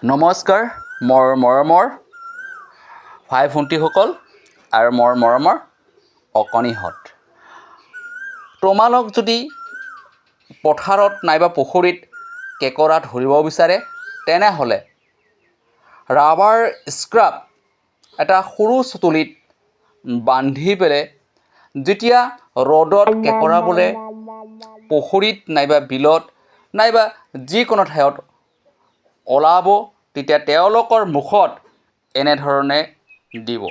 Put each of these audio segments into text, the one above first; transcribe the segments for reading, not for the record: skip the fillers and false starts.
নমস্কাৰ মোৰ মৰমৰ ভাই ভণ্টিসকল আৰু মোৰ মৰমৰ অকণিহঁত। তোমালোক যদি পথাৰত নাইবা পুখুৰীত কেঁকোৰা ধৰিব বিচাৰে তেনেহ'লে ৰাবাৰ স্ক্ৰাব এটা সৰু চুতুলিত বান্ধি পেলাই যেতিয়া ৰ'দত কেঁকোৰাবোৰে পুখুৰীত নাইবা বিলত নাইবা যিকোনো ঠাইত ওলাব তেতিয়া তেওঁলোকৰ মুখত এনেধৰণে দিব।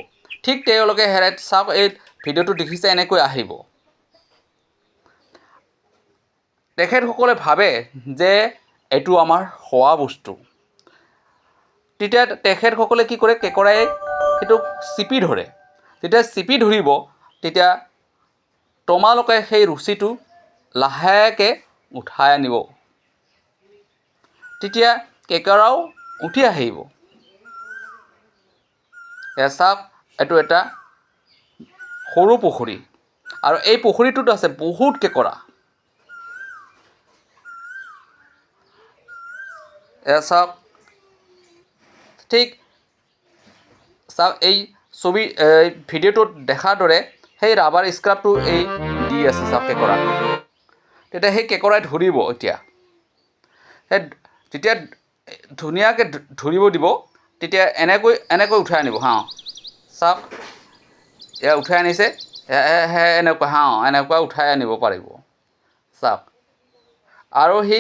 ঠিক তেওঁলোকে চাওক, এই ভিডিঅ'টো দেখিছে এনেকৈ আহিব। তেখেতসকলে ভাবে যে এইটো আমাৰ খোৱা বস্তু। তেতিয়া তেখেতসকলে কি কৰে, কেঁকোৰাই সেইটো চিপি ধৰে। যেতিয়া চিপি ধৰিব তেতিয়া তোমালোকে সেই ৰছীটো লাহেকৈ উঠাই আনিব। তেতিয়া কেঁকোৰাও উঠি আহিব। চাওক, এইটো এটা সৰু পুখুৰী আৰু এই পুখুৰীটোত আছে বহুত কেঁকোৰা। চাওক, ঠিক চাওক, এই ভিডিঅ'টোত দেখাৰ দৰে সেই ৰাবাৰ স্ক্ৰাবটো দি আছে চাওক কেঁকোৰা। তেতিয়া সেই কেঁকোৰাই ধৰিব। যেতিয়া ধুনীয়াকৈ ধৰিব দিব তেতিয়া এনেকৈ উঠাই আনিব। চাওক, এয়া উঠাই আনিছে, এনেকুৱা উঠাই আনিব পাৰিব। চাওক, আৰু সি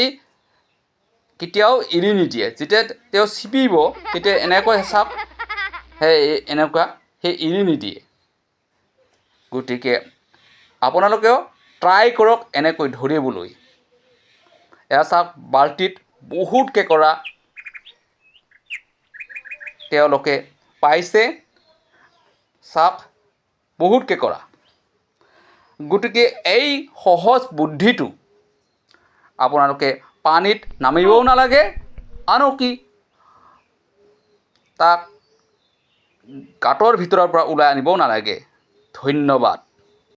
কেতিয়াও এৰি নিদিয়ে। যেতিয়া তেওঁ চিপিব তেতিয়া এনেকৈ চাওক, এনেকুৱা সেই এৰি নিদিয়ে। গতিকে আপোনালোকেও ট্ৰাই কৰক এনেকৈ ধৰিবলৈ। এয়া চাওক, বাল্টিত বহুত কেঁকোৰা তেওঁলোকে পাইছে। চাওক, বহুত কেঁকোৰা। গতিকে এই সহজ বুদ্ধিটো আপোনালোকে পানীত নামিবও নালাগে, আনকি তাক গাঁতৰ ভিতৰৰ পৰা ওলাই আনিবও নালাগে। ধন্যবাদ।